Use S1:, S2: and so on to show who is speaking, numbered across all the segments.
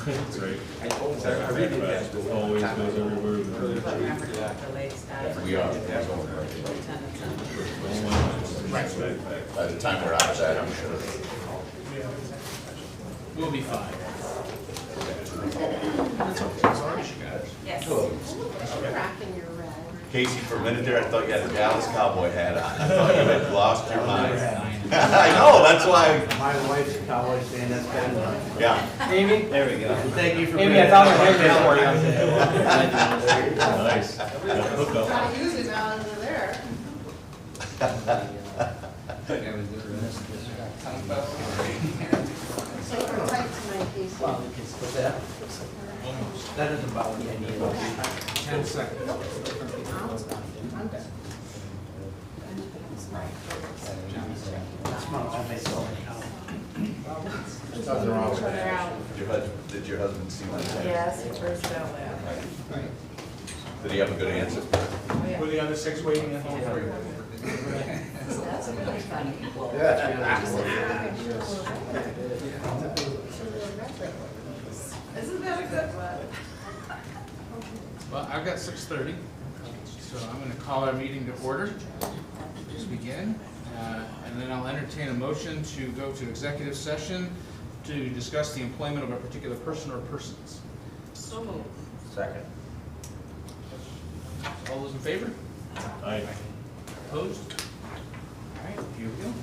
S1: That's right.
S2: I read it as
S1: It always goes everywhere.
S3: Remember the late staff.
S4: We are. By the time we're out of that, I'm sure.
S5: We'll be fine.
S3: Yes.
S6: Rocking your red.
S4: Casey, for a minute there, I thought you had the Dallas Cowboy hat on. I thought you had lost your mind. I know, that's why,
S2: My wife's a Cowboys fan, that's bad enough.
S4: yeah.
S5: Amy?
S2: There we go. Thank you for.
S5: Amy, I found my picture for you.
S1: Nice. Got hooked up.
S6: Not using now under there. So you're right tonight, Casey.
S2: Well, we can split that. That doesn't bother me any of those.
S5: 10 seconds.
S6: I'm good.
S2: That's my, I may sell it now.
S6: Nothing wrong with that.
S4: Did your husband see my text?
S3: Yes, he first out there.
S4: Did he have a good answer?
S3: Oh, yeah.
S5: Were the other 6 waiting at home for you?
S3: That's really funny. Isn't that a good one?
S5: Well, I've got 6:30, so I'm going to call our meeting to order. Just begin, and then I'll entertain a motion to go to executive session to discuss the employment of a particular person or persons.
S3: So moved.
S4: Second.
S5: All those in favor?
S1: Aye.
S5: Opposed? All right, here we go.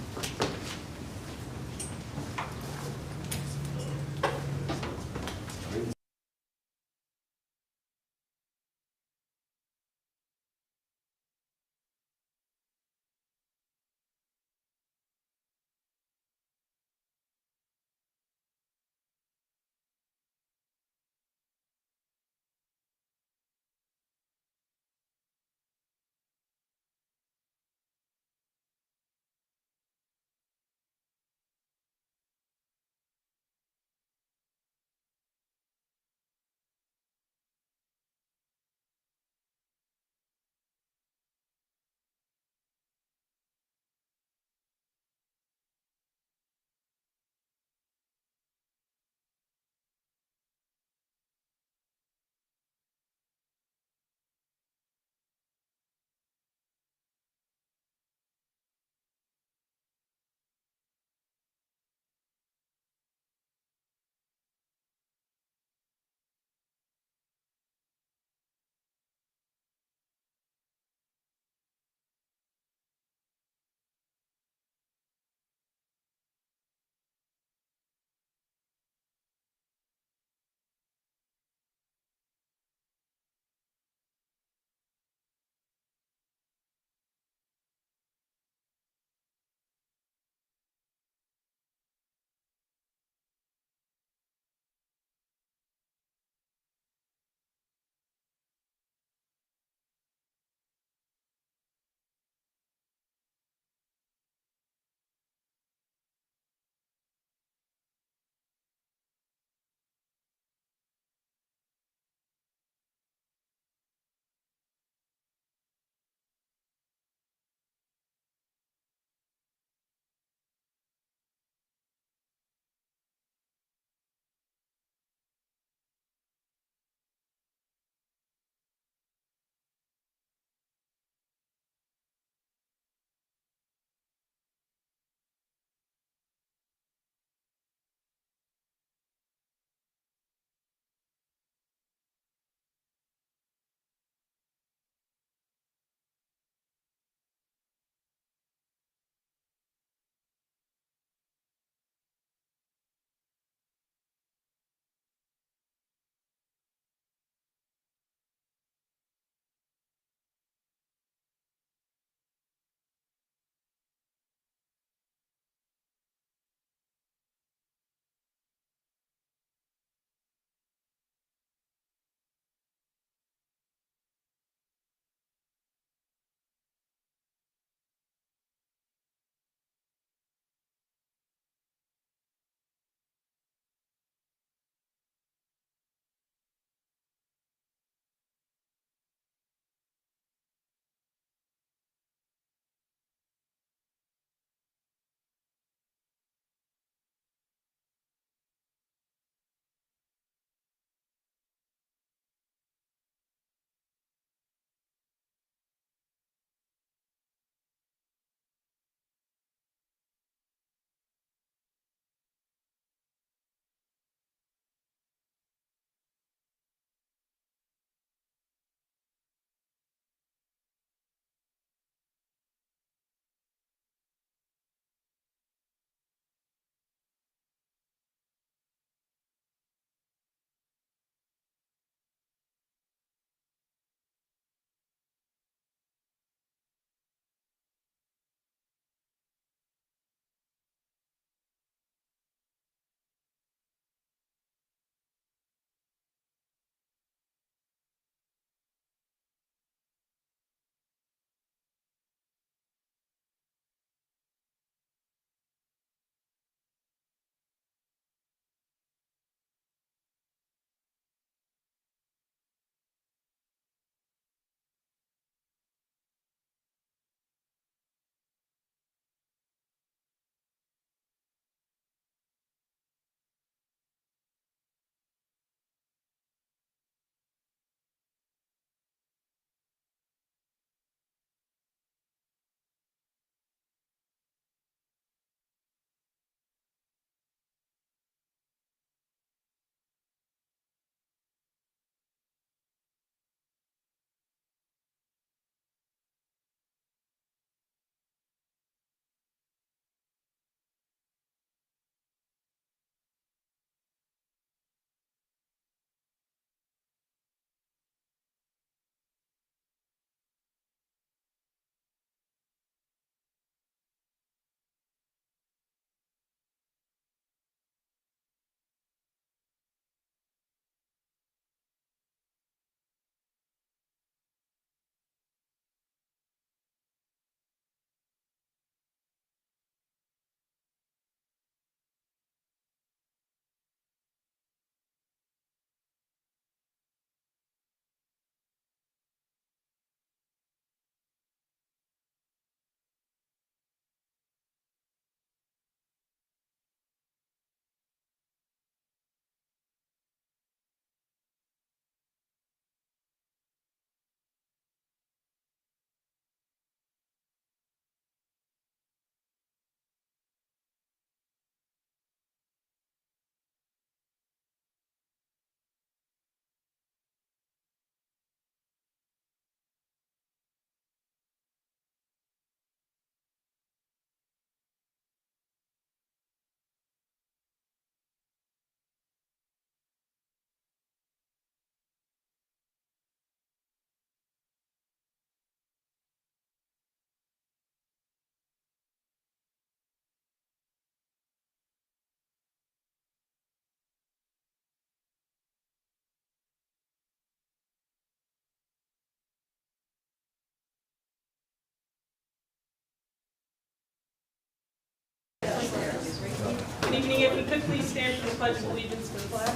S7: please stand for the pledge of allegiance to the flag?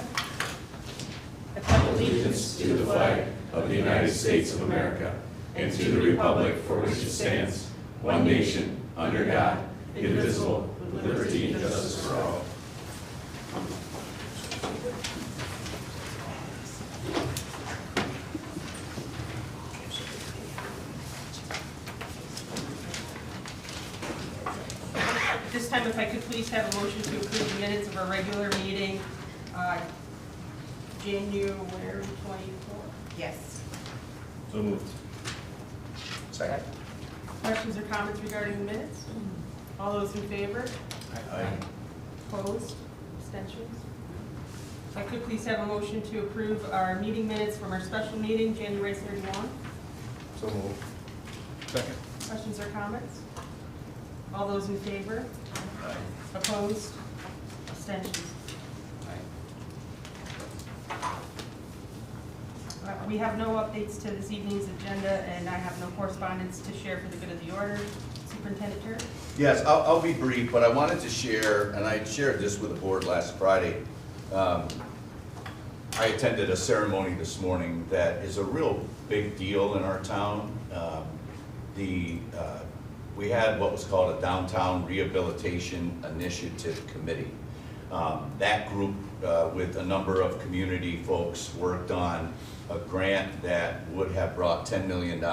S7: I pledge allegiance
S8: To the flag of the United States of America and to the republic for which it stands, one nation, under God, indivisible, with liberty and justice for all.
S7: At this time, if I could please have a motion to approve the minutes of our regular meeting, January 24th.
S3: Yes.
S1: So moved.
S2: Second.
S7: Questions or comments regarding the minutes? All those in favor?
S1: Aye.
S7: Opposed? Abstentions? If I could please have a motion to approve our meeting minutes from our special meeting, January 31.
S2: So moved.
S5: Second.
S7: Questions or comments? All those in favor? Opposed? Abstentions? We have no updates to this evening's agenda, and I have no correspondence to share for the good of the order. Superintendent Turk?
S4: Yes, I'll be brief, but I wanted to share, and I shared this with the board last Friday. I attended a ceremony this morning that is a real big deal in our town. We had what was called a Downtown Rehabilitation Initiative Committee. That group, with a number of community folks, worked on a grant that would have brought $10 million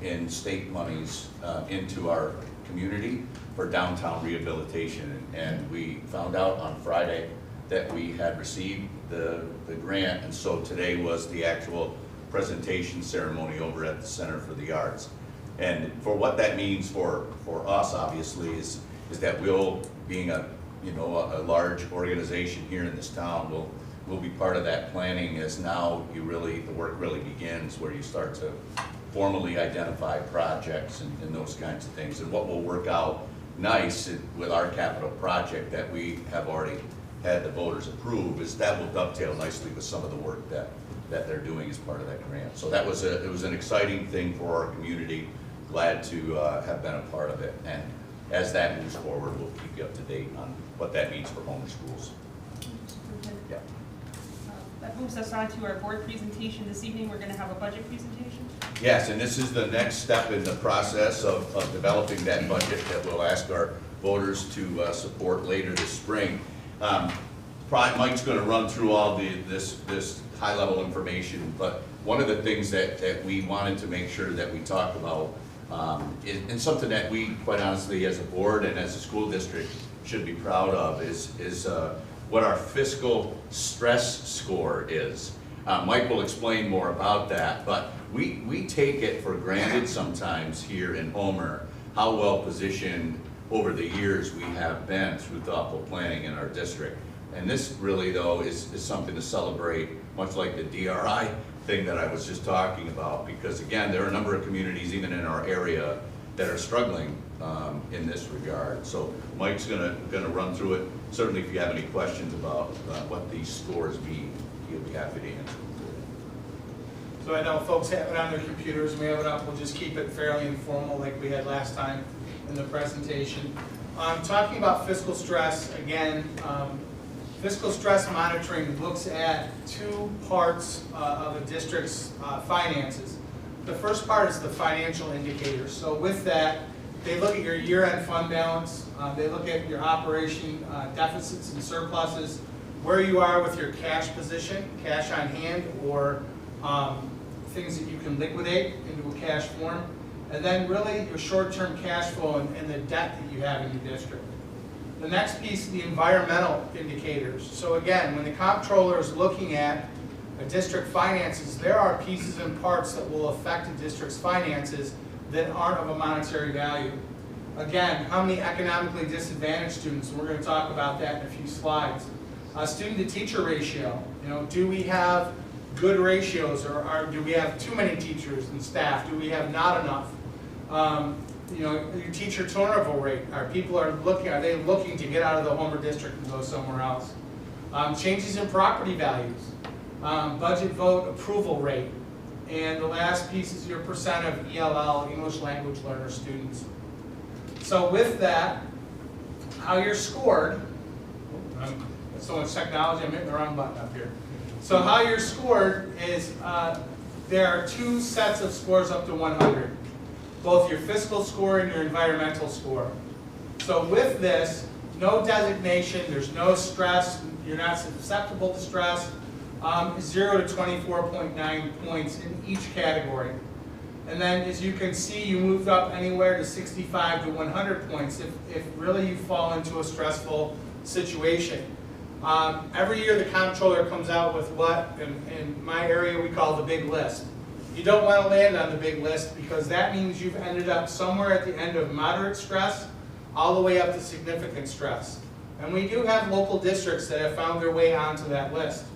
S4: in state monies into our community for downtown rehabilitation. And we found out on Friday that we had received the grant, and so today was the actual presentation ceremony over at the Center for the Arts. And for what that means for us, obviously, is that we'll, being a large organization here in this town, we'll be part of that planning, as now the work really begins, where you start to formally identify projects and those kinds of things. And what will work out nice with our capital project that we have already had the voters approve is that will dovetail nicely with some of the work that they're doing as part of that grant. So it was an exciting thing for our community. Glad to have been a part of it. And as that moves forward, we'll keep you up to date on what that means for Homer schools.
S7: Superintendent?
S4: Yeah.
S7: That moves us on to our board presentation. This evening, we're going to have a budget presentation.
S4: Yes, and this is the next step in the process of developing that budget that we'll ask our voters to support later this spring. Mike's going to run through all this high-level information, but one of the things that we wanted to make sure that we talked about, and something that we, quite honestly, as a board and as a school district should be proud of, is what our fiscal stress score is. Mike will explain more about that, but we take it for granted sometimes here in Homer how well positioned over the years we have been through thoughtful planning in our district. And this really, though, is something to celebrate, much like the DRI thing that I was just talking about, because again, there are a number of communities even in our area that are struggling in this regard. So Mike's gonna run through it. Certainly if you have any questions about what these scores mean, he'll be happy to answer.
S9: So I know folks have it on their computers, we have it up, we'll just keep it fairly informal like we had last time in the presentation. Talking about fiscal stress, again, fiscal stress monitoring looks at two parts of a district's finances. The first part is the financial indicators. So with that, they look at your year-end fund balance, they look at your operation deficits and surpluses, where you are with your cash position, cash on hand, or things that you can liquidate into a cash form, and then really your short-term cash flow and the debt that you have in your district. The next piece is the environmental indicators. So again, when the comptroller is looking at a district finances, there are pieces and parts that will affect a district's finances that aren't of a monetary value. Again, how many economically disadvantaged students, and we're going to talk about that in a few slides. Student to teacher ratio, do we have good ratios, or do we have too many teachers and staff? Do we have not enough? Your teacher turnover rate, are they looking to get out of the Homer district and go somewhere else? Changes in property values, budget vote approval rate, and the last piece is your percent of ELL, English language learner students. So with that, how you're scored So much technology, I'm hitting the wrong button up here. So how you're scored is, there are two sets of scores up to 100. Both your fiscal score and your environmental score. So with this, no designation, there's no stress, you're not susceptible to stress, 0 to 24.9 points in each category. And then as you can see, you moved up anywhere to 65 to 100 points if really you fall into a stressful situation. Every year the comptroller comes out with what, in my area, we call the big list. You don't want to land on the big list because that means you've ended up somewhere at the end of moderate stress all the way up to significant stress. And we do have local districts that have found their way onto that list.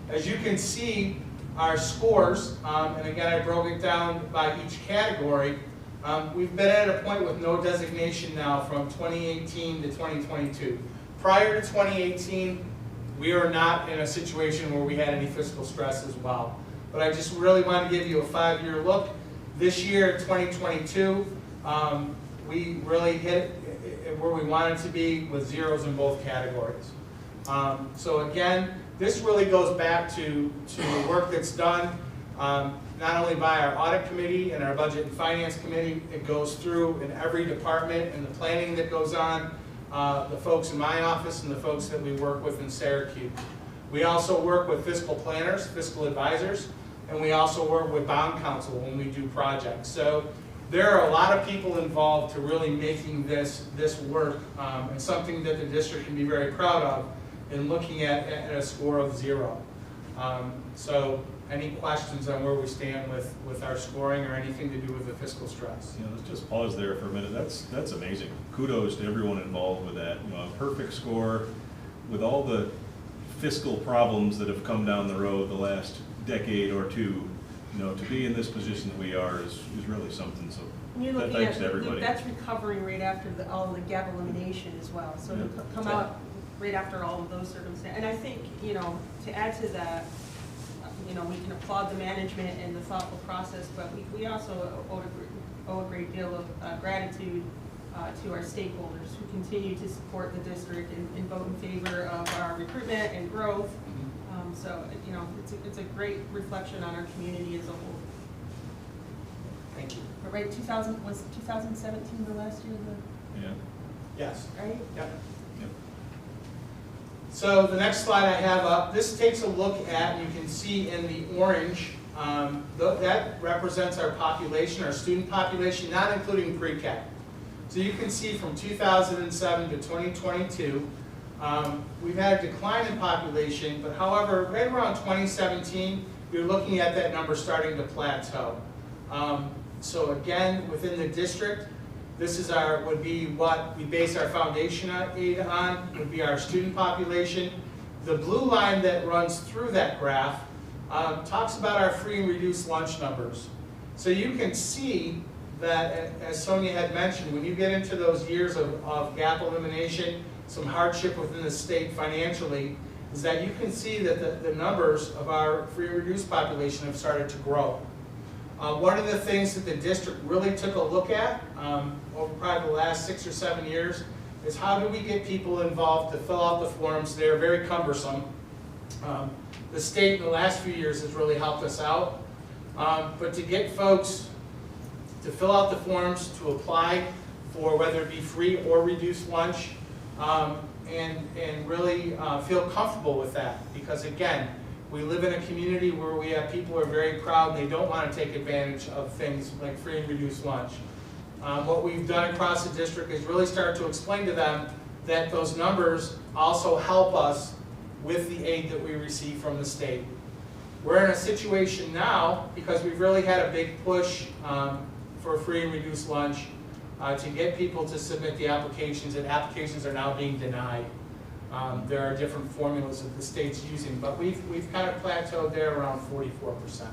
S9: As you can see, our scores, and again I broke it down by each category, we've been at a point with no designation now from 2018 to 2022. Prior to 2018, we were not in a situation where we had any fiscal stress as well. But I just really want to give you a 5-year look. This year, 2022, we really hit where we wanted to be with zeros in both categories. So again, this really goes back to the work that's done not only by our audit committee and our budget and finance committee, it goes through in every department and the planning that goes on, the folks in my office and the folks that we work with in Syracuse. We also work with fiscal planners, fiscal advisors, and we also work with bond counsel when we do projects. So there are a lot of people involved to really making this work, and something that the district can be very proud of in looking at a score of 0. So any questions on where we stand with our scoring or anything to do with the fiscal stress?
S1: You know, let's just pause there for a minute. That's amazing. Kudos to everyone involved with that. You know, a perfect score with all the fiscal problems that have come down the road the last decade or two. You know, to be in this position that we are is really something. So
S7: You're looking
S1: thanks
S7: at,
S1: to everybody.
S7: that's recovering right after all the gap elimination as well. So to come out right after all of those circumstances. And I think, you know, to add to that, you know, we can applaud the management and the thoughtful process, but we also owe a great deal of gratitude to our stakeholders who continue to support the district and vote in favor of our recruitment and growth. So, you know, it's a great reflection on our community as a whole.
S9: Thank you.
S7: But right, 2017 the last year,
S1: Yeah.
S9: Yes.
S7: right?
S9: Yep.
S1: Yep.
S9: So the next slide I have up, this takes a look at, you can see in the orange, that represents our population, our student population, not including pre-K. So you can see from 2007 to 2022, we've had a decline in population, but however, right around 2017, you're looking at that number starting to plateau. So again, within the district, this is would be what we base our foundation aid on, would be our student population. The blue line that runs through that graph talks about our free and reduced lunch numbers. So you can see that, as Sonia had mentioned, when you get into those years of gap elimination, some hardship within the state financially, is that you can see that the numbers of our free and reduced population have started to grow. One of the things that the district really took a look at over probably the last 6 or 7 years is how do we get people involved to fill out the forms. They're very cumbersome. The state in the last few years has really helped us out. But to get folks to fill out the forms, to apply for whether it be free or reduced lunch, and really feel comfortable with that. Because again, we live in a community where we have people who are very proud and they don't want to take advantage of things like free and reduced lunch. What we've done across the district is really start to explain to them that those numbers also help us with the aid that we receive from the state. We're in a situation now, because we've really had a big push for free and reduced lunch to get people to submit the applications, and applications are now being denied. There are different formulas that the state's using, but we've kind of plateaued there around 44%.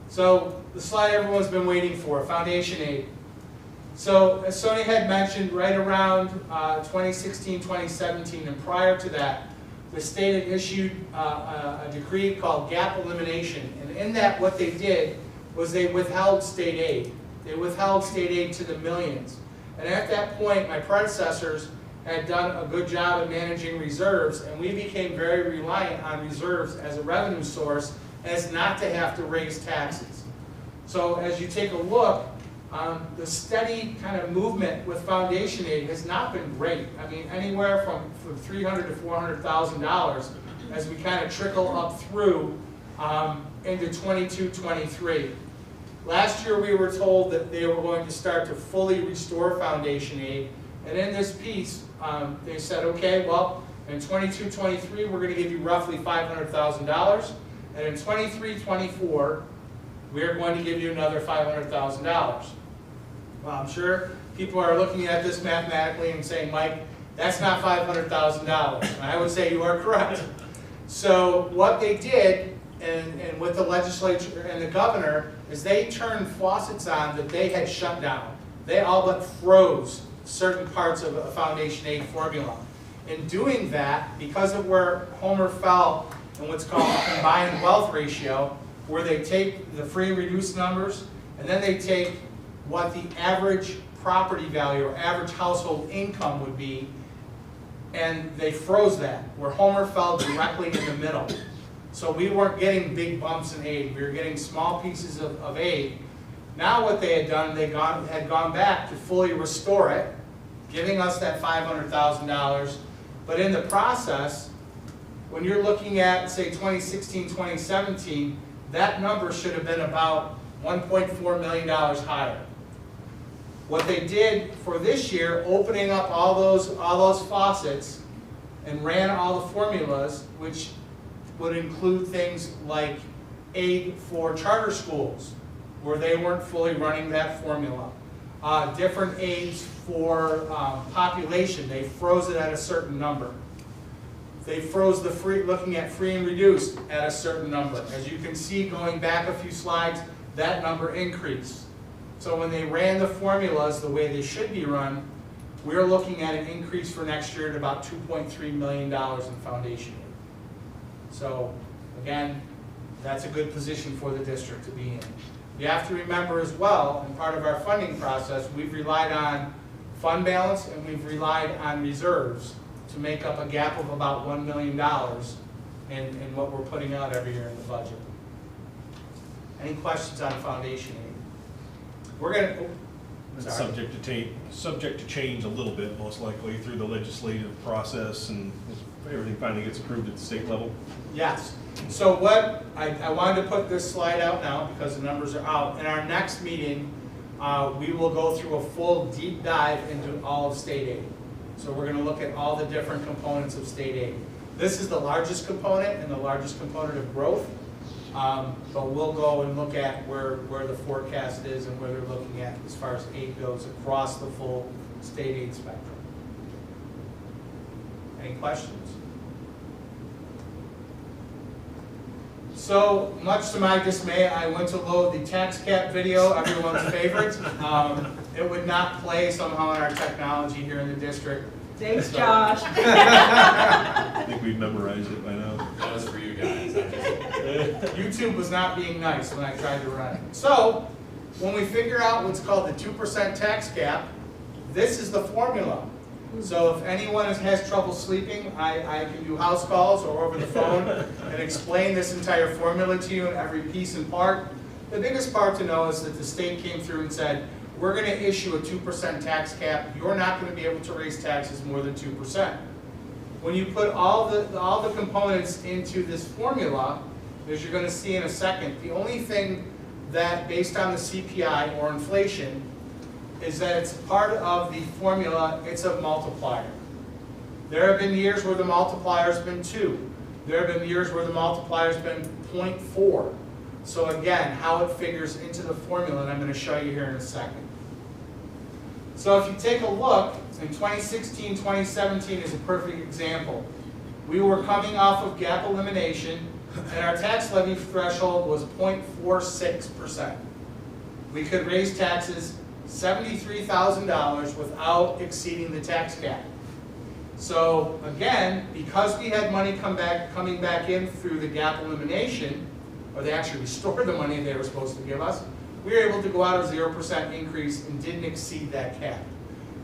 S9: So the slide everyone's been waiting for, foundation aid. So as Sonia had mentioned, right around 2016, 2017, and prior to that, the state had issued a decree called gap elimination. And in that, what they did was they withheld state aid. They withheld state aid to the millions. And at that point, my predecessors had done a good job at managing reserves, and we became very reliant on reserves as a revenue source as not to have to raise taxes. So as you take a look, the steady kind of movement with foundation aid has not been great. I mean, anywhere from $300,000 to $400,000 as we kind of trickle up through into 22-23. Last year we were told that they were going to start to fully restore foundation aid, and in this piece they said, okay, well, in 22-23 we're going to give you roughly $500,000, and in 23-24 we are going to give you another $500,000. Well, I'm sure people are looking at this mathematically and saying, Mike, that's not $500,000. And I would say you are correct. So what they did, and with the legislature and the governor, is they turned faucets on that they had shut down. They all but froze certain parts of a foundation aid formula. In doing that, because of where Homer fell in what's called a combined wealth ratio, where they take the free and reduced numbers, and then they take what the average property value or average household income would be, and they froze that, where Homer fell directly in the middle. So we weren't getting big bumps in aid, we were getting small pieces of aid. Now what they had done, they had gone back to fully restore it, giving us that $500,000, but in the process, when you're looking at, say, 2016, 2017, that number should have been about $1.4 million higher. What they did for this year, opening up all those faucets and ran all the formulas, which would include things like aid for charter schools, where they weren't fully running that formula. Different aids for population, they froze it at a certain number. They froze the free, looking at free and reduced at a certain number. As you can see, going back a few slides, that number increased. So when they ran the formulas the way they should be run, we're looking at an increase for next year at about $2.3 million in foundation aid. So again, that's a good position for the district to be in. You have to remember as well, in part of our funding process, we've relied on fund balance and we've relied on reserves to make up a gap of about $1 million in what we're putting out every year in the budget. Any questions on foundation aid? We're going to...
S1: It's subject to change a little bit, most likely, through the legislative process, and if everything finally gets approved at the state level.
S9: Yes. So what, I wanted to put this slide out now because the numbers are out. In our next meeting, we will go through a full deep dive into all of state aid. So we're going to look at all the different components of state aid. This is the largest component and the largest component of growth. But we'll go and look at where the forecast is and where they're looking at as far as aid goes across the full state aid spectrum. Any questions? So, much to my dismay, I went to load the tax cap video, everyone's favorite. It would not play somehow in our technology here in the district.
S7: Thanks, Josh.
S1: I think we've memorized it by now.
S8: That was for you guys.
S9: YouTube was not being nice when I tried to run it. So, when we figure out what's called the 2% tax cap, this is the formula. So if anyone has trouble sleeping, I can do house calls or over the phone and explain this entire formula to you in every piece and part. The biggest part to know is that the state came through and said, we're going to issue a 2% tax cap. You're not going to be able to raise taxes more than 2%. When you put all the components into this formula, as you're going to see in a second, the only thing that, based on the CPI or inflation, is that it's part of the formula, it's a multiplier. There have been years where the multiplier's been 2. There have been years where the multiplier's been 0.4. So again, how it figures into the formula, and I'm going to show you here in a second. So if you take a look, in 2016, 2017 is a perfect example. We were coming off of gap elimination, and our tax levy threshold was 0.46%. We could raise taxes $73,000 without exceeding the tax cap. So again, because we had money coming back in through the gap elimination, or they actually restored the money they were supposed to give us, we were able to go out a 0% increase and didn't exceed that cap.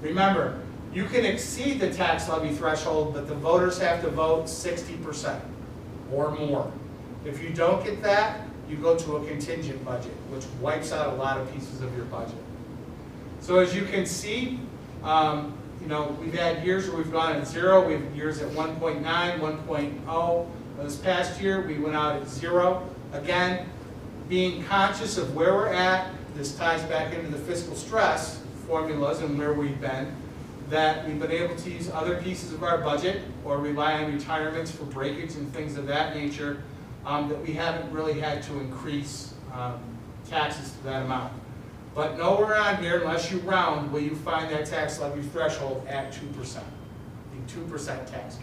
S9: Remember, You can exceed the tax levy threshold, but the voters have to vote 60% or more. If you don't get that, you go to a contingent budget, which wipes out a lot of pieces of your budget. So as you can see, we've had years where we've gone at 0, we have years at 1.9, 1.0. This past year, we went out at 0. Again, being conscious of where we're at, this ties back into the fiscal stress formulas and where we've been, that we've been able to use other pieces of our budget or rely on retirements for breakage and things of that nature, that we haven't really had to increase taxes to that amount. But nowhere on here, unless you round, will you find that tax levy threshold at 2%, the 2% tax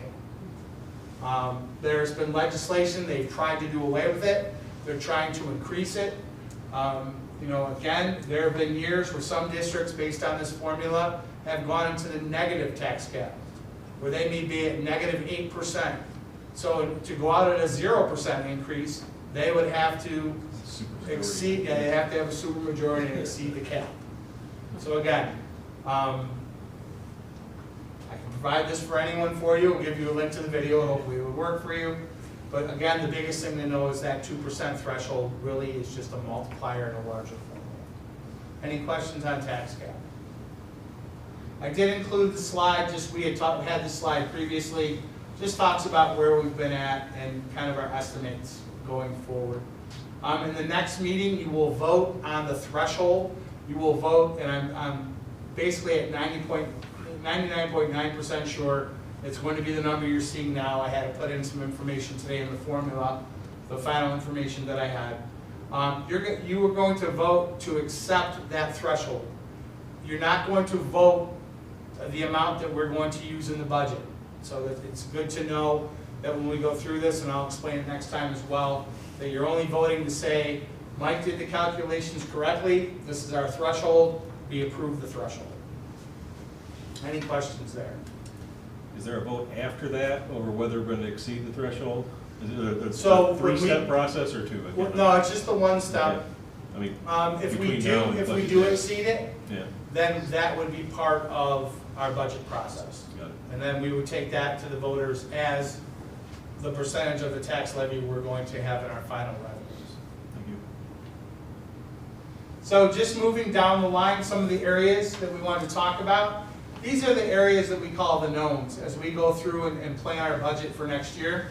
S9: cap. There's been legislation, they've tried to do away with it, they're trying to increase it. Again, there have been years where some districts, based on this formula, have gone into the negative tax cap, where they may be at negative 8%. So to go out at a 0% increase, they would have to exceed, they have to have a supermajority and exceed the cap. So again, I can provide this for anyone for you. I'll give you a link to the video. Hopefully it will work for you. But again, the biggest thing to know is that 2% threshold really is just a multiplier in a larger formula. Any questions on tax cap? I did include the slide, we had this slide previously, just talks about where we've been at and kind of our estimates going forward. In the next meeting, you will vote on the threshold. You will vote, and I'm basically at 99.9% sure it's going to be the number you're seeing now. I had to put in some information today in the formula, the final information that I had. You are going to vote to accept that threshold. You're not going to vote the amount that we're going to use in the budget. So that it's good to know that when we go through this, and I'll explain it next time as well, that you're only voting to say, Mike did the calculations correctly, this is our threshold, we approve the threshold. Any questions there?
S1: Is there a vote after that over whether we're going to exceed the threshold? Is it a
S9: So
S1: three-step process or two?
S9: Well, no, it's just the one step.
S1: Okay. I mean,
S9: If we
S1: between now and
S9: do
S1: budget
S9: exceed it,
S1: yeah,
S9: then that would be part of our budget process.
S1: got it.
S9: And then we would take that to the voters as the percentage of the tax levy we're going to have in our final revenues.
S1: Thank you.
S9: So just moving down the line, some of the areas that we wanted to talk about. These are the areas that we call the knowns as we go through and plan our budget for next year.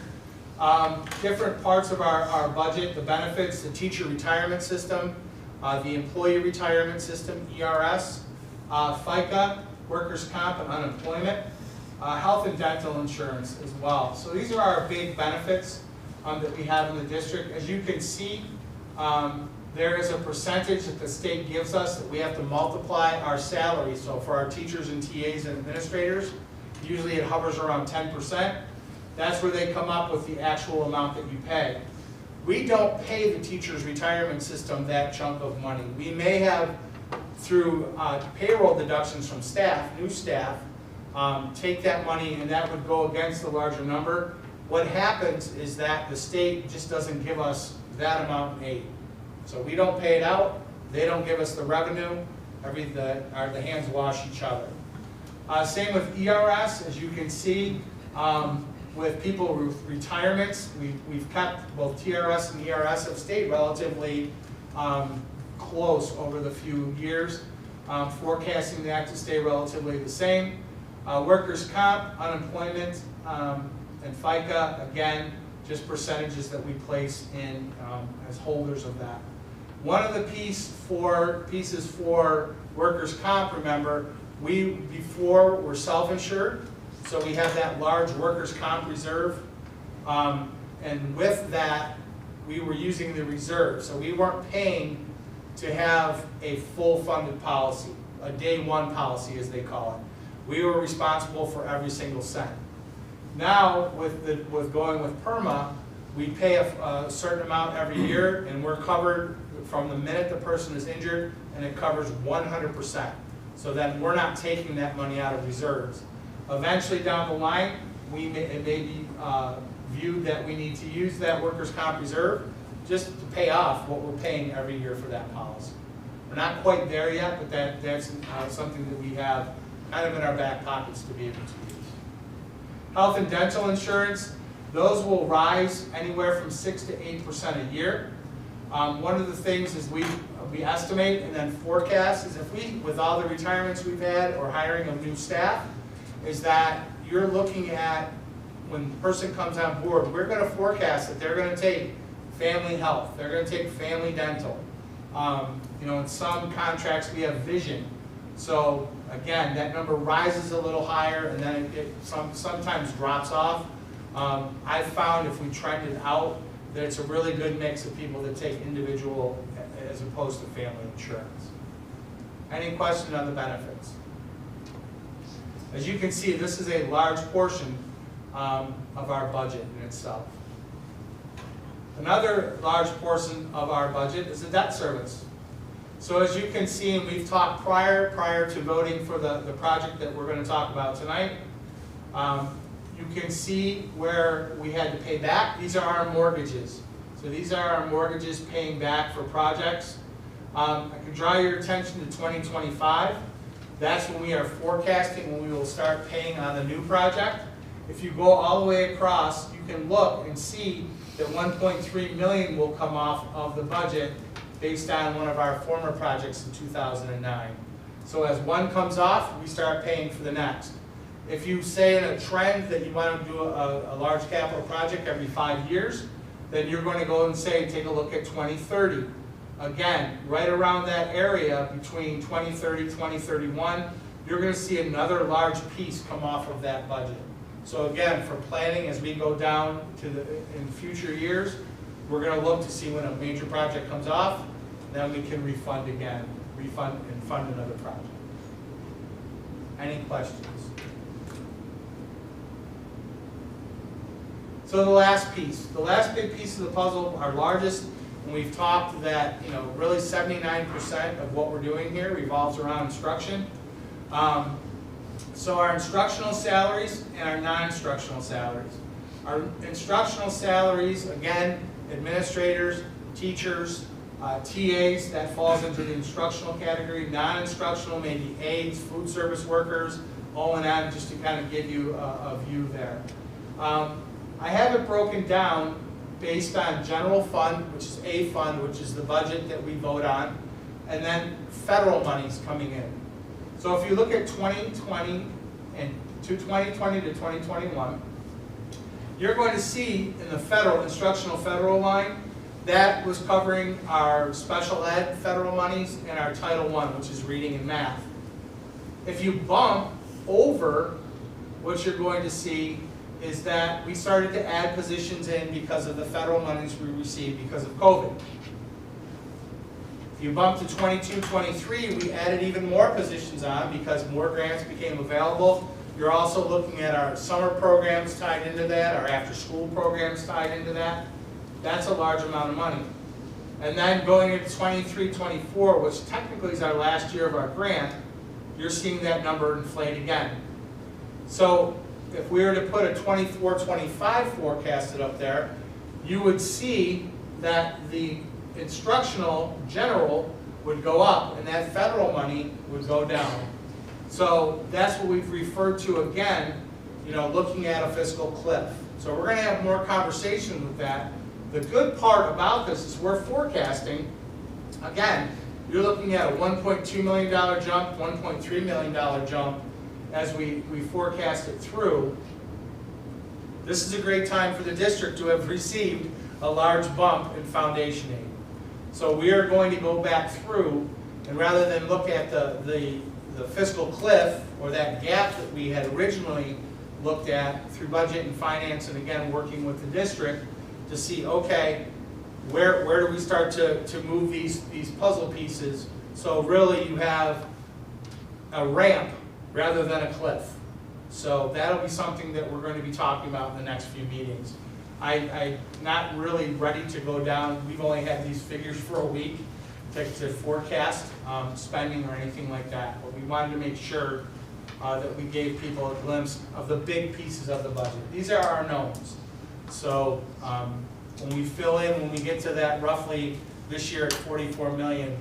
S9: Different parts of our budget, the benefits, the teacher retirement system, the employee retirement system, ERS, FICA, workers' comp and unemployment, health and dental insurance as well. So these are our big benefits that we have in the district. As you can see, there is a percentage that the state gives us that we have to multiply our salary. So for our teachers and TAs and administrators, usually it hovers around 10%. That's where they come up with the actual amount that you pay. We don't pay the teachers' retirement system that chunk of money. We may have, through payroll deductions from staff, new staff, take that money and that would go against the larger number. What happens is that the state just doesn't give us that amount in aid. So we don't pay it out, they don't give us the revenue, the hands wash each other. Same with ERS, as you can see, with people with retirements, we've kept both TRS and ERS have stayed relatively close over the few years, forecasting that to stay relatively the same. Workers' comp, unemployment, and FICA, again, just percentages that we place in as holders of that. One of the pieces for workers' comp, remember, we before were self-insured, so we have that large workers' comp reserve, and with that, we were using the reserve. So we weren't paying to have a full funded policy, a day one policy as they call it. We were responsible for every single cent. Now, with going with PERMA, we pay a certain amount every year, and we're covered from the minute the person is injured, and it covers 100%. So then we're not taking that money out of reserves. Eventually down the line, it may be viewed that we need to use that workers' comp reserve just to pay off what we're paying every year for that policy. We're not quite there yet, but that's something that we have kind of in our back pockets to be able to use. Health and dental insurance, those will rise anywhere from 6 to 8% a year. One of the things is we estimate and then forecast is if we, with all the retirements we've had or hiring of new staff, is that you're looking at when the person comes on board, we're going to forecast that they're going to take family health, they're going to take family dental. In some contracts we have vision. So again, that number rises a little higher and then it sometimes drops off. I've found if we trend it out, that it's a really good mix of people that take individual as opposed to family insurance. Any question on the benefits? As you can see, this is a large portion of our budget in itself. Another large portion of our budget is the debt service. So as you can see, and we've talked prior to voting for the project that we're going to talk about tonight, you can see where we had to pay back. These are our mortgages. So these are our mortgages paying back for projects. I can draw your attention to 2025. That's when we are forecasting when we will start paying on the new project. If you go all the way across, you can look and see that 1.3 million will come off of the budget based on one of our former projects in 2009. So as one comes off, we start paying for the next. If you say in a trend that you want to do a large capital project every 5 years, then you're going to go and say, take a look at 2030. Again, right around that area between 2030, 2031, you're going to see another large piece come off of that budget. So again, for planning as we go down to in future years, we're going to look to see when a major project comes off, then we can refund again, refund and fund another project. Any questions? So the last big piece of the puzzle, our largest, and we've talked that really 79% of what we're doing here revolves around instruction. So our instructional salaries and our non-instructional salaries. Our instructional salaries, again, administrators, teachers, TAs, that falls into the instructional category. Non-instructional, maybe aides, food service workers, O&M, just to kind of give you a view there. I have it broken down based on general fund, which is a fund, which is the budget that we vote on, and then federal monies coming in. So if you look at 2020 and to 2020 to 2021, you're going to see in the federal, instructional federal line, that was covering our special ed federal monies and our Title I, which is reading and math. If you bump over, what you're going to see is that we started to add positions in because of the federal monies we received because of COVID. If you bump to 22, 23, we added even more positions on because more grants became available. You're also looking at our summer programs tied into that, our after-school programs tied into that. That's a large amount of money. And then going into 23, 24, which technically is our last year of our grant, you're seeing that number inflate again. So if we were to put a 24, 25 forecasted up there, you would see that the instructional general would go up and that federal money would go down. So that's what we've referred to again, looking at a fiscal cliff. So we're going to have more conversation with that. The good part about this is we're forecasting, again, you're looking at a $1.2 million jump, $1.3 million jump as we forecast it through. This is a great time for the district to have received a large bump in foundation aid. So we are going to go back through, and rather than look at the fiscal cliff or that gap that we had originally looked at through budget and finance, and again working with the district to see, okay, where do we start to move these puzzle pieces so really you have a ramp rather than a cliff. So that'll be something that we're going to be talking about in the next few meetings. I'm not really ready to go down. We've only had these figures for a week to forecast spending or anything like that. But we wanted to make sure that we gave people a glimpse of the big pieces of the budget. These are our knowns. So when we fill in, when we get to that roughly this year at 44 million,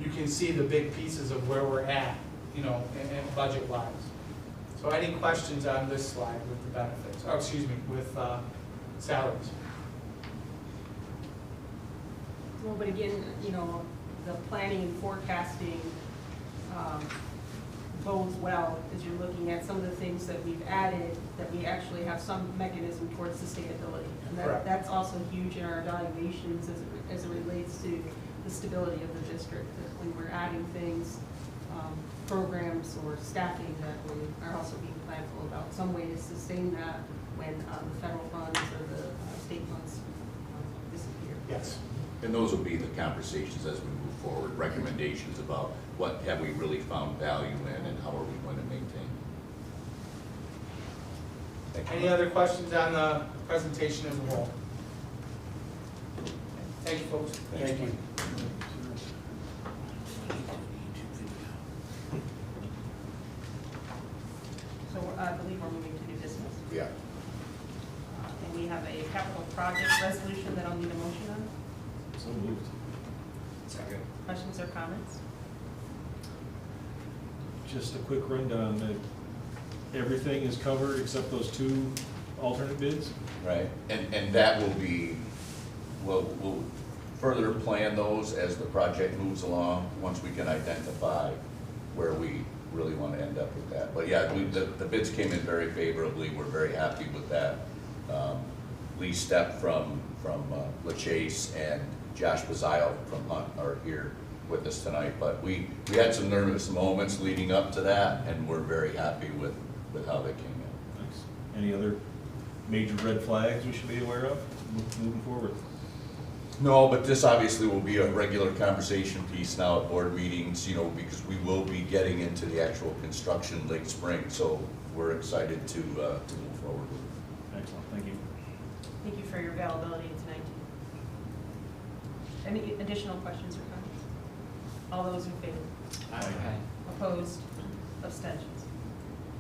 S9: you can see the big pieces of where we're at, budget-wise. So any questions on this slide with the benefits, oh, excuse me, with salaries?
S7: Well, but again, you know, the planning and forecasting bodes well as you're looking at some of the things that we've added, that we actually have some mechanism towards sustainability. And
S9: Correct.
S7: that's also huge in our evaluations as it relates to the stability of the district. That when we're adding things, programs or staffing, that we are also being planful about some way to sustain that when the federal funds or the state funds disappear.
S9: Yes.
S4: And those will be the conversations as we move forward, recommendations about what have we really found value in and how are we going to maintain. Thank you.
S9: Any other questions on the presentation as a whole? Thank you, folks.
S4: Thank you.
S7: So I believe we're moving to new business.
S4: Yeah.
S7: And we have a capital project resolution that I'll need a motion on.
S1: So moved.
S2: Second.
S7: Questions or comments?
S1: Just a quick rundown, that everything is covered except those 2 alternate bids?
S4: Right, and that will be, we'll further plan those as the project moves along, once we can identify where we really want to end up with that. But yeah, the bids came in very favorably, we're very happy with that. Lee Stepp from LaChase and Josh Bazile from Hunt are here with us tonight, but we had some nervous moments leading up to that, and we're very happy with how they came in.
S1: Thanks. Any other major red flags we should be aware of moving forward?
S4: No, but this obviously will be a regular conversation piece now at board meetings, you know, because we will be getting into the actual construction late spring, so we're excited to move forward with it.
S1: Excellent, thank you.
S7: Thank you for your availability tonight. Any additional questions or comments? All those in favor?
S1: Aye.
S7: Opposed? Abstentions?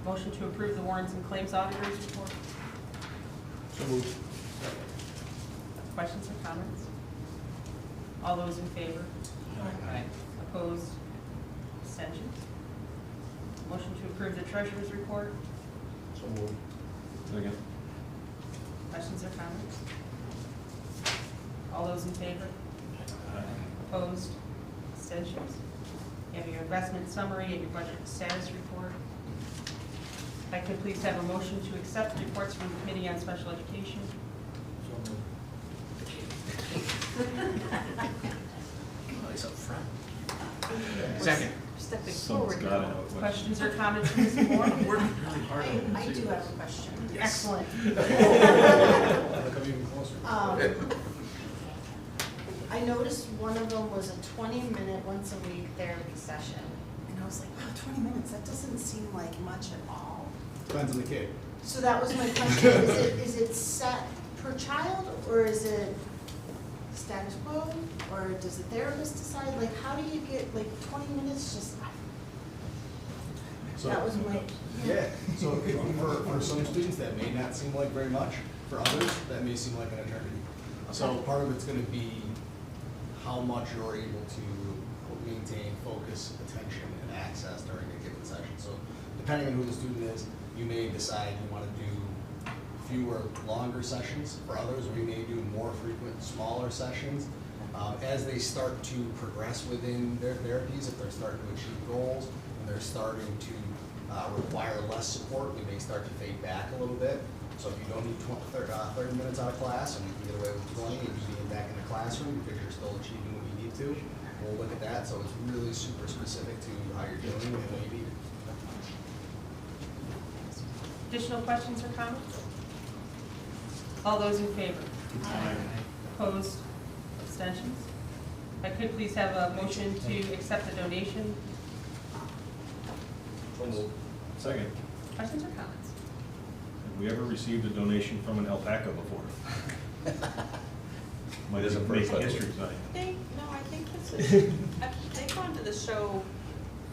S7: Motion to approve the warrants and claims auditors report.
S1: So moved.
S7: Questions or comments? All those in favor?
S2: Aye.
S7: Opposed? Abstentions? Motion to approve the treasurer's report.
S2: So moved.
S1: Second.
S7: Questions or comments? All those in favor? Opposed? Abstentions? You have your investment summary and your budget status report. If I could please have a motion to accept reports from the Committee on Special Education.
S2: So
S5: It's up front. Second.
S3: Stepping
S1: Someone's
S3: forward
S1: got
S3: now.
S1: it.
S7: Questions or comments from Ms. Moore?
S5: Working really hard on it.
S3: I do have a question.
S7: Excellent.
S2: Come even closer.
S6: I noticed one of them was a 20-minute once-a-week therapy session. And I was like, wow, 20 minutes, that doesn't seem like much at all.
S2: Depends on the kid.
S6: So that was my question, is it set per child, or is it status quo? Or does the therapist decide, like, how do you get, like, 20 minutes, just, that was my,
S2: Yeah, so for some students, that may not seem like very much. For others, that may seem like an eternity. So part of it's gonna be how much you're able to maintain focus, attention, and access during a given session. So depending on who the student is, you may decide you wanna do fewer, longer sessions. For others, we may do more frequent, smaller sessions. As they start to progress within their therapies, if they're starting to achieve goals, and they're starting to require less support, we may start to fade back a little bit. So if you don't need 30 minutes out of class, and you can get away with 20 and you being back in the classroom because you're still achieving what you need to, we'll look at that. So it's really super specific to how you're doing and what you need.
S7: Additional questions or comments? All those in favor? Opposed? Abstentions? If I could please have a motion to accept the donation.
S1: Second.
S7: Questions or comments?
S1: Have we ever received a donation from an alpaca before? Might
S4: It is a
S1: make
S4: first, I
S1: history
S4: believe.
S1: tonight.
S3: No, I think this is, they've gone to the show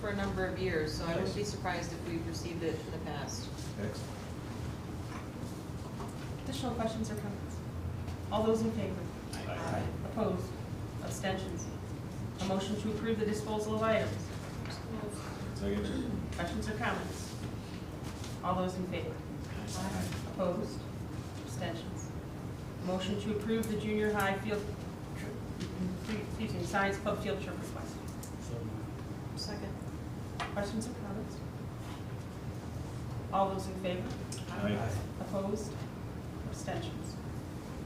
S3: for a number of years, so I wouldn't be surprised if we've received it in the past.
S1: Excellent.
S7: Additional questions or comments? All those in favor?
S1: Aye.
S7: Opposed? Abstentions? A motion to approve the disposal of items.
S1: Second.
S7: Questions or comments? All those in favor? Opposed? Abstentions? Motion to approve the junior high field, science club field trip request.
S3: Second.
S7: Questions or comments? All those in favor?
S1: Aye.
S7: Opposed? Abstentions?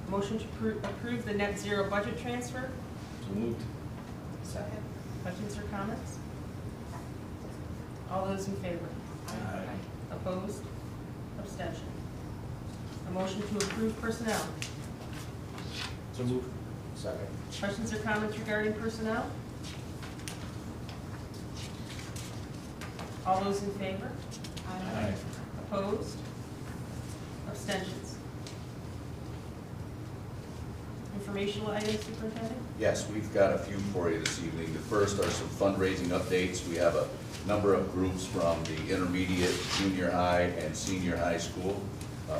S7: Motion to approve the net zero budget transfer.
S1: So moved.
S7: Second. Questions or comments? All those in favor?
S1: Aye.
S7: Opposed? Abstention? A motion to approve personnel.
S1: So moved.
S2: Second.
S7: Questions or comments regarding personnel? All those in favor?
S1: Aye.
S7: Opposed? Abstentions? Informational items, Superintendent?
S4: Yes, we've got a few for you this evening. The first are some fundraising updates. We have a number of groups from the intermediate, junior high, and senior high school.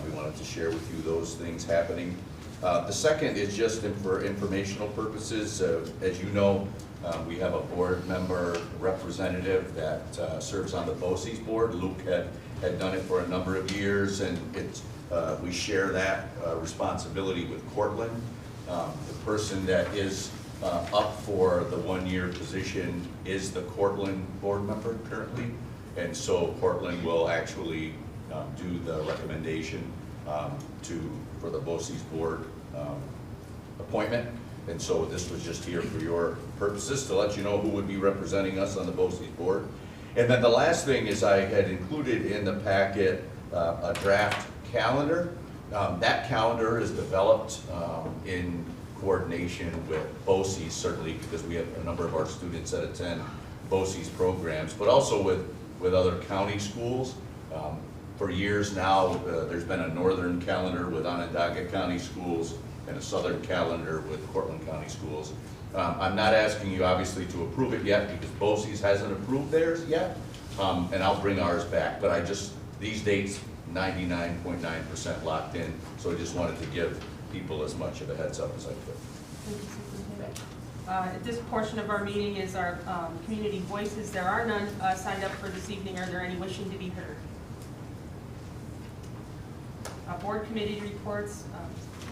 S4: We wanted to share with you those things happening. The second is just for informational purposes. As you know, we have a board member representative that serves on the BOCES board. Luke had done it for a number of years, and we share that responsibility with Cortland. The person that is up for the one-year position is the Cortland board member currently, and so Cortland will actually do the recommendation for the BOCES board appointment. And so this was just here for your purposes to let you know who would be representing us on the BOCES board. And then the last thing is I had included in the packet a draft calendar. That calendar is developed in coordination with BOCES, certainly because we have a number of our students that attend BOCES programs, but also with other county schools. For years now, there's been a northern calendar with Onondaga County schools and a southern calendar with Cortland County schools. I'm not asking you obviously to approve it yet because BOCES hasn't approved theirs yet, and I'll bring ours back, but these dates 99.9% locked in, so I just wanted to give people as much of a heads up as I could.
S7: Thank you, Superintendent. This portion of our meeting is our community voices. There are none signed up for this evening. Are there any wishing to be heard? Board committee reports,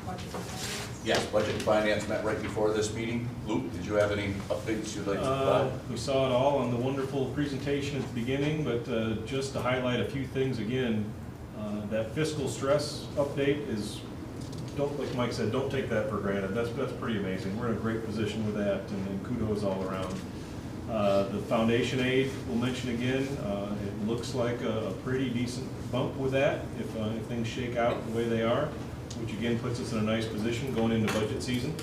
S7: budget and finance.
S4: Yes, Budget and Finance met right before this meeting. Luke, did you have any updates you'd like to provide?
S1: We saw it all on the wonderful presentation at the beginning, but just to highlight a few things again, that fiscal stress update is, like Mike said, don't take that for granted. That's pretty amazing. We're in a great position with that, and kudos all around. The foundation aid, we'll mention again, it looks like a pretty decent bump with that if things shake out the way they are, which again puts us in a nice position going into budget season.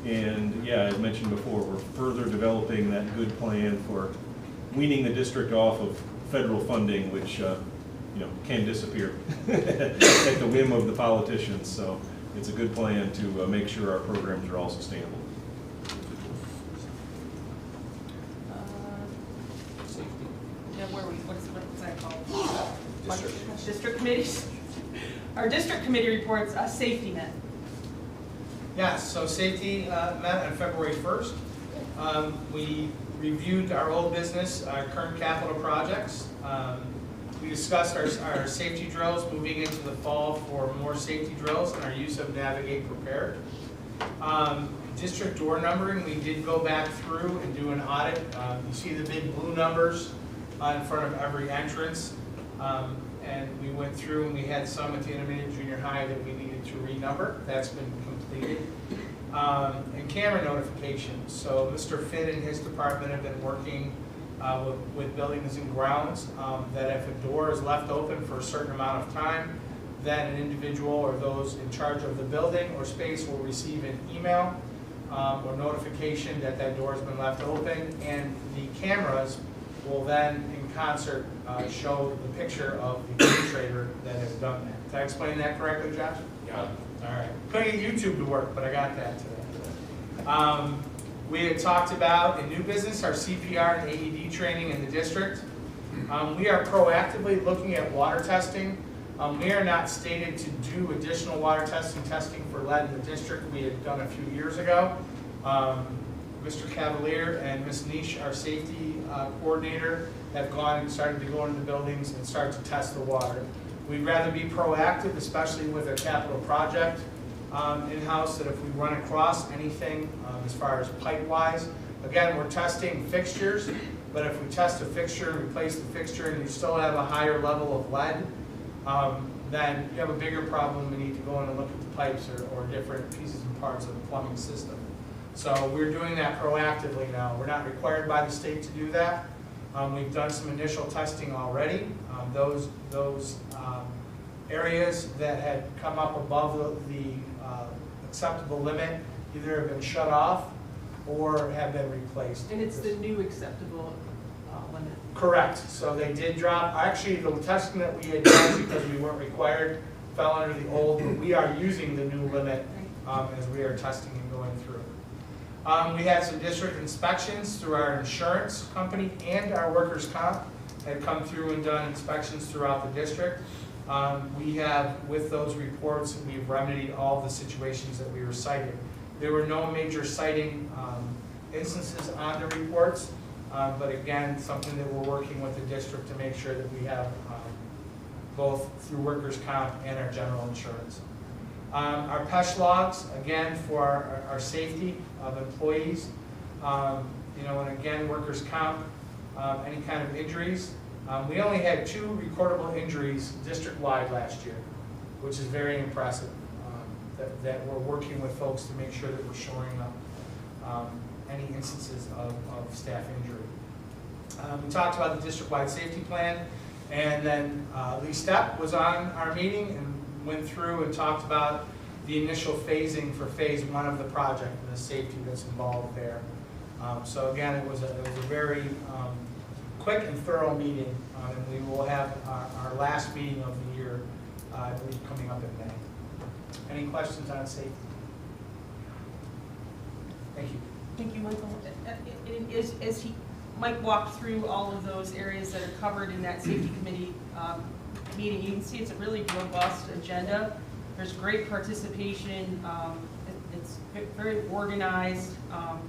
S1: And yeah, as mentioned before, we're further developing that good plan for weaning the district off of federal funding, which can disappear at the whim of the politicians. So it's a good plan to make sure our programs are all sustainable.
S7: Yeah, what's that called?
S4: District.
S7: District committees. Our district committee reports, safety net.
S9: Yes, so safety met on February 1st. We reviewed our old business, our current capital projects. We discussed our safety drills moving into the fall for more safety drills and our use of Navigate Prepared. District door numbering, we did go back through and do an audit. You see the big blue numbers in front of every entrance. And we went through and we had some at the intermediate junior high that we needed to renumber. That's been completed. And camera notifications. So Mr. Finn and his department have been working with buildings and grounds that if a door is left open for a certain amount of time, then an individual or those in charge of the building or space will receive an email or notification that that door has been left open, and the cameras will then in concert show the picture of the perpetrator that has done that. Did I explain that correctly, Josh?
S5: Yeah.
S9: All right. Couldn't get YouTube to work, but I got that today. We had talked about in new business our CPR and AED training in the district. We are proactively looking at water testing. We are not stated to do additional water testing for lead in the district. We had done a few years ago. Mr. Cavalier and Ms. Niche, our safety coordinator, have gone and started to go into the buildings and start to test the water. We'd rather be proactive, especially with a capital project in-house, that if we run across anything as far as pipe-wise, again, we're testing fixtures, but if we test a fixture, replace the fixture, and you still have a higher level of lead, then you have a bigger problem. We need to go in and look at the pipes or different pieces and parts of the plumbing system. So we're doing that proactively now. We're not required by the state to do that. We've done some initial testing already. Those areas that had come up above the acceptable limit either have been shut off or have been replaced.
S7: And it's the new acceptable limit.
S9: Correct. So they did drop. Actually, the testing that we had done, because we weren't required, fell under the old, but we are using the new limit as we are testing and going through. We had some district inspections through our insurance company, and our workers' comp had come through and done inspections throughout the district. We have, with those reports, we've remedied all the situations that we were citing. There were no major citing instances on the reports, but again, something that we're working with the district to make sure that we have both through workers' comp and our general insurance. Our PESH logs, again, for our safety of employees, you know, and again, workers' comp, any kind of injuries. We only had 2 recordable injuries district-wide last year, which is very impressive, that we're working with folks to make sure that we're shoring up any instances of staff injury. We talked about the district-wide safety plan, and then Lee Stepp was on our meeting and went through and talked about the initial phasing for phase 1 of the project and the safety that's involved there. So again, it was a very quick and thorough meeting, and we will have our last meeting of the year, I believe, coming up in May. Any questions on safety? Thank you.
S7: Thank you, Michael. As Mike walked through all of those areas that are covered in that safety committee meeting, you can see it's a really robust agenda. There's great participation. It's very organized.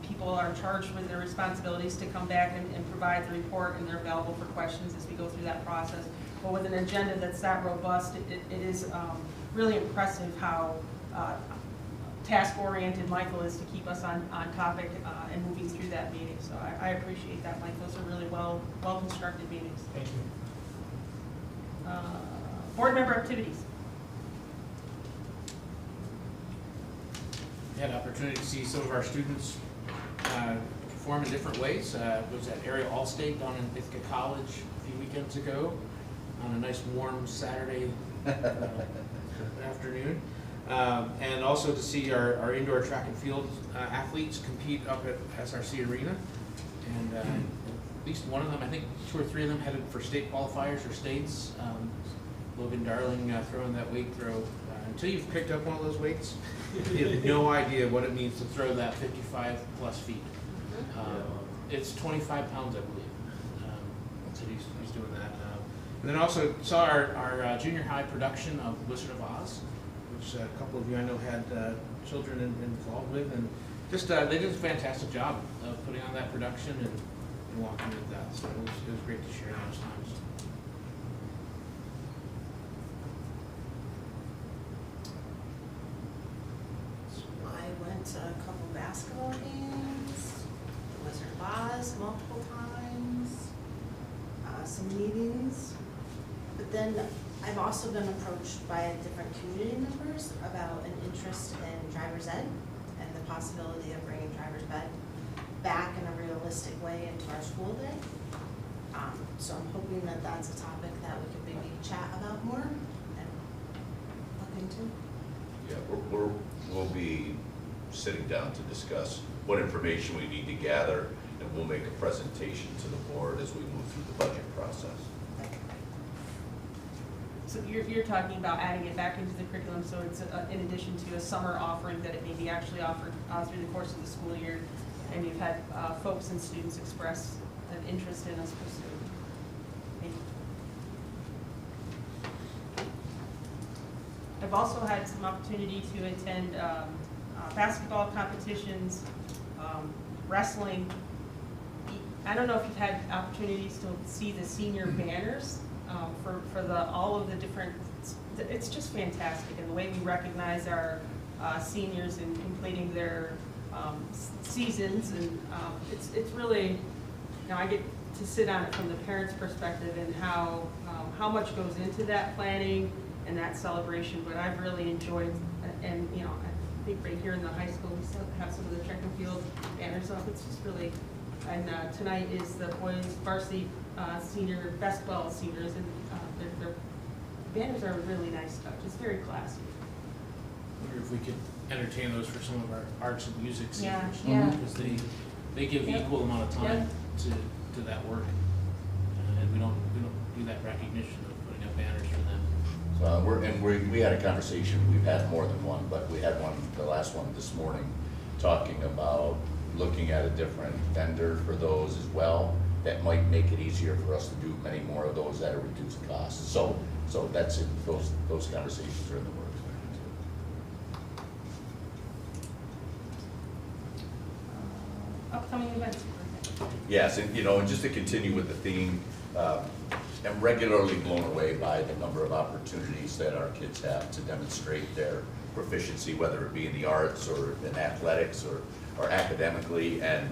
S7: People are charged with their responsibilities to come back and provide the report, and they're available for questions as we go through that process. But with an agenda that's that robust, it is really impressive how task-oriented Michael is to keep us on topic and moving through that meeting. So I appreciate that, Mike. Those are really well-constructed meetings.
S9: Thank you.
S7: Board member activities.
S5: Had an opportunity to see some of our students perform in different ways. Was at Area All-State down in Ithaca College a few weekends ago on a nice warm Saturday afternoon. And also to see our indoor track and field athletes compete up at SRC Arena. And at least one of them, I think 2 or 3 of them headed for state qualifiers or states. Logan Darling throwing that weight throw. Until you've picked up one of those weights, you have no idea what it means to throw that 55+ feet. It's 25 pounds, I believe. So he's doing that. And then also saw our junior high production of Wizard of Oz, which a couple of you I know had children involved with, and just they did a fantastic job of putting on that production and walking with that. So it was great to share those times.
S6: I went to a couple basketball games, the Wizard of Oz multiple times, some meetings. But then I've also been approached by different community members about an interest in driver's ed and the possibility of bringing driver's ed back in a realistic way into our school day. So I'm hoping that that's a topic that we could maybe chat about more and look into.
S4: Yeah, we'll be sitting down to discuss what information we need to gather, and we'll make a presentation to the board as we move through the budget process.
S7: So you're talking about adding it back into the curriculum, so it's in addition to a summer offering that it may be actually offered through the course of the school year, and you've had folks and students express an interest in us pursuing. Thank you. I've also had some opportunity to attend basketball competitions, wrestling. I don't know if you've had opportunities to see the senior banners for all of the different it's just fantastic, and the way we recognize our seniors in completing their seasons, and it's really, you know, I get to sit on it from the parents' perspective and how much goes into that planning and that celebration, but I've really enjoyed, and, you know, I think right here in the high school, we still have some of the track and field banners up, it's just really, and tonight is the boys varsity senior basketball seniors, and their banners are a really nice touch, it's very classy.
S5: Wonder if we could entertain those for some of our arts and music
S7: Yeah,
S5: seniors.
S7: yeah.
S5: Because they give
S7: Yep.
S5: equal amount of time
S7: Yep.
S5: to that work. And we don't do that recognition of putting up banners for them.
S4: We had a conversation, we've had more than one, but we had one, the last one this morning, talking about looking at a different vendor for those as well. That might make it easier for us to do many more of those at a reduced cost. So that's it, those conversations are in the works.
S7: Upcoming events.
S4: Yes, and you know, and just to continue with the theme, I'm regularly blown away by the number of opportunities that our kids have to demonstrate their proficiency, whether it be in the arts or in athletics or academically. And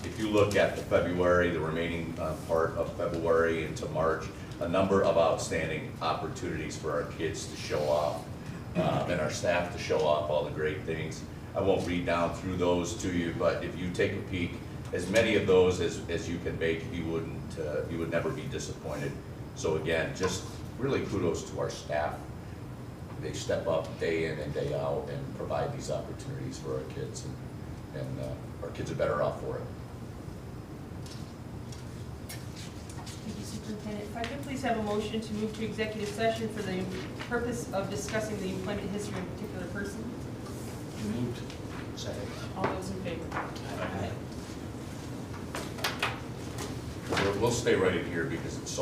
S4: if you look at the February, the remaining part of February into March, a number of outstanding opportunities for our kids to show off and our staff to show off all the great things. I won't read down through those to you, but if you take a peek, as many of those as you can make, you would never be disappointed. So again, just really kudos to our staff. They step up day in and day out and provide these opportunities for our kids, and our kids are better off for it.
S7: Thank you, Superintendent. If I could please have a motion to move to executive session for the purpose of discussing the employment history of a particular person.
S5: Moved.
S4: Second.
S7: All those in favor? Aye.
S4: We'll stay right in here because it's so